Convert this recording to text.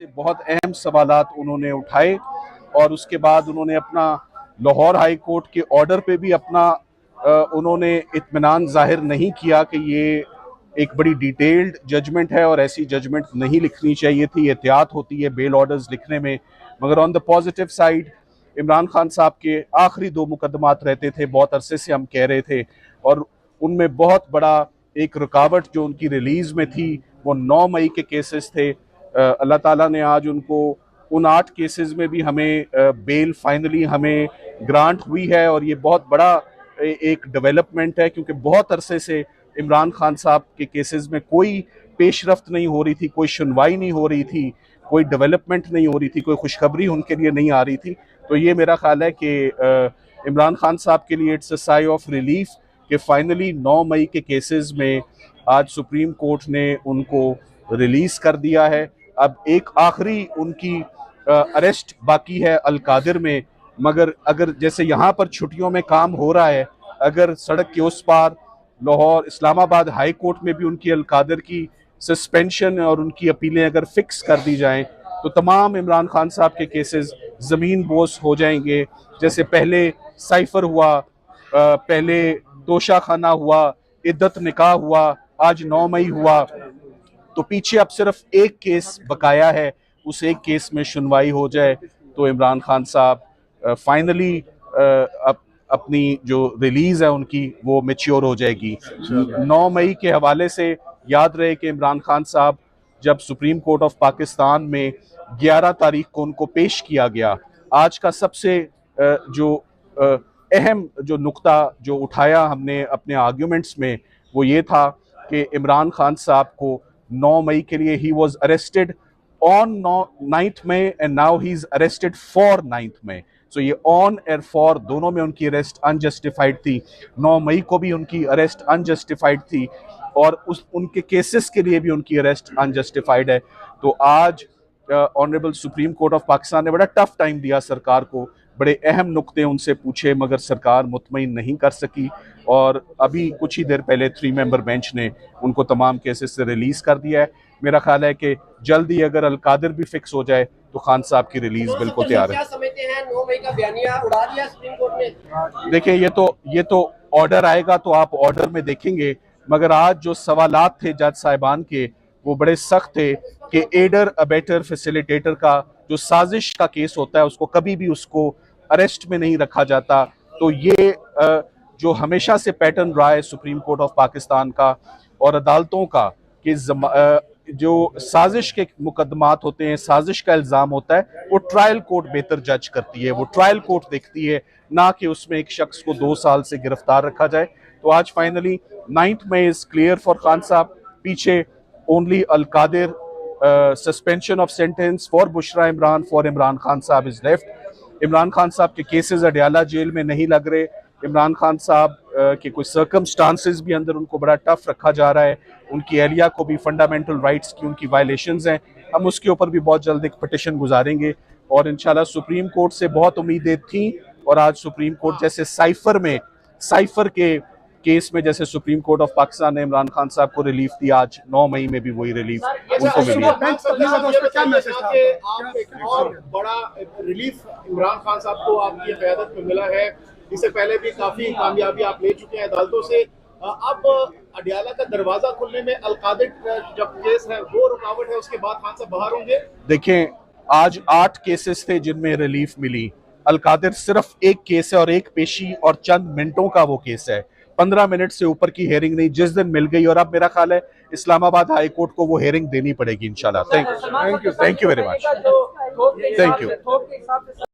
बहुत अहम सवालात उन्होंने उठाए और उसके बाद उन्होंने अपना लाहौर हाई कोर्ट के ऑर्डर पे भी अपना उन्होंने इत्मीनान जाहिर नहीं किया कि ये एक बड़ी डिटेल्ड जजमेंट है और ऐसी जजमेंट नहीं लिखनी चाहिए थी। एहतियात होती है बेल ऑर्डर्स लिखने में। मगर on the positive side Imran Khan साहब के आखिरी 2 मुकदमात रहते थे, बहुत अरसे से हम कह रहे थे, और उनमें बहुत बड़ा एक रुकावट जो उनकी रिलीज में थी वो 9 मई के केसेस थे। अल्लाह ताला ने आज उनको उन 8 केसेस में भी हमें बेल फाइनली हमें ग्रांट हुई है और ये बहुत बड़ा एक डेवलपमेंट है, क्योंकि बहुत अरसे से इमरान खान साहब के केसेस में कोई पेशरफ्त नहीं हो रही थी, कोई सुनवाई नहीं हो रही थी, कोई डेवलपमेंट नहीं हो रही थी, कोई खुशखबरी उनके लिए नहीं आ रही थी। तो ये मेरा ख्याल है कि इमरान खान साहब के लिए it's a sigh of relief कि फाइनली 9 मई के केसेस में आज सुप्रीम कोर्ट ने उनको रिलीज कर दिया है। अब एक आखिरी उनकी अरेस्ट बाकी है अल-कादिर में, मगर अगर जैसे यहाँ पर छुट्टियों में काम हो रहा है, अगर सड़क के उस पार लाहौर इस्लामाबाद हाई कोर्ट में भी उनकी अल-कादिर की सस्पेंशन और उनकी अपीलें अगर फिक्स कर दी जाएं तो तमाम इमरान खान साहब के केसेस ज़मीन बोस हो जाएंगे। जैसे पहले साइफर हुआ, पहले तोशा खाना हुआ, इद्दत निकाह हुआ, आज 9 मई हुआ, तो पीछे अब सिर्फ एक केस बकाया है, उस एक केस में सुनवाई हो जाए तो इमरान खान साहब फाइनली अपनी जो रिलीज है उनकी वो मैच्योर हो जाएगी। 9 मई के हवाले से याद रहे कि इमरान खान साहब जब सुप्रीम कोर्ट ऑफ पाकिस्तान में 11 तारीख को उनको पेश किया गया, आज का सबसे जो अहम जो नुक्ता जो उठाया हमने अपने आर्ग्यूमेंट्स में वो ये था कि इमरान खान साहब को 9 मई के लिए he was arrested on 9th May and now he is arrested for 9th May. So ये ऑन और फॉर दोनों में उनकी अरेस्ट अनजस्टिफाइड थी। 9 मई को भी उनकी अरेस्ट अनजस्टिफाइड थी और उनके केसेस के लिए भी उनकी अरेस्ट अनजस्टिफाइड है। तो आज honourable supreme court of Pakistan ने बड़ा टफ टाइम दिया सरकार को, बड़े अहम नुक्ते उनसे पूछे मगर सरकार मुतमईन नहीं कर सकी और अभी कुछ ही देर पहले 3 मेंबर बेंच ने उनको तमाम केसेस से रिलीज कर दिया है। मेरा ख्याल है कि जल्दी अगर अल-कादिर भी फिक्स हो जाए तो खान साहब की रिलीज बिल्कुल तैयार है। क्या समझते हैं 9 मई का बयानिया उड़ा दिया सुप्रीम कोर्ट ने? देखिए ये तो ऑर्डर आएगा तो आप ऑर्डर में देखेंगे, मगर आज जो सवालात थे जज साहिबान के वो बड़े सख्त थे कि एडर अबेटर फैसिलिटेटर का जो साजिश का केस होता है उसको कभी भी उसको अरेस्ट में नहीं रखा जाता। तो ये जो हमेशा से पैटर्न रहा है सुप्रीम कोर्ट ऑफ पाकिस्तान का और अदालतों का कि जो साजिश के मुकदमात होते हैं, साजिश का इल्ज़ाम होता है, वो ट्रायल कोर्ट बेहतर जज करती है, वो ट्रायल कोर्ट देखती है, ना कि उसमें एक शख्स को 2 साल से गिरफ्तार रखा जाए। तो आज finally 9th May is clear for Khan sahab. पीछे only Al-Qadir suspension of sentence for Bushra Imran for Imran Khan sahab is left. Imran Khan साहब के केसेस अडयाला जेल में नहीं लग रहे। इमरान खान साहब के कुछ सर्कमस्टांसेस भी अंदर उनको बड़ा टफ रखा जा रहा है। उनकी एहलिया को भी फंडामेंटल राइट्स की उनकी वायलेशंस हैं। हम उसके ऊपर भी बहुत जल्द एक पिटिशन गुजारेंगे और इंशाल्लाह सुप्रीम कोर्ट से बहुत उम्मीदें थी और आज सुप्रीम कोर्ट जैसे साइफर के केस में जैसे सुप्रीम कोर्ट ऑफ पाकिस्तान ने इमरान खान साहब को रिलीफ दी, आज 9 मई में भी वही रिलीफ उनको मिली है। और बड़ा रिलीफ इमरान खान साहब को आपकी क़यादत में मिला है। इससे पहले भी काफी कामयाबी आप ले चुके हैं अदालतों से। अब अडयाला का दरवाजा खुलने में अल-कादिर जब केस है वो रुकावट है, उसके बाद खान साहब बाहर होंगे। देखें, आज 8 केसेस थे जिनमें रिलीफ मिली। अल-कादिर सिर्फ एक केस है और एक पेशी और चंद मिनटों का वो केस है, 15 मिनट से ऊपर की हेयरिंग नहीं, जिस दिन मिल गई। और अब मेरा ख्याल है इस्लामाबाद हाई कोर्ट को वो हेयरिंग देनी पड़ेगी इंशाल्लाह। Thank you very much. Thank you.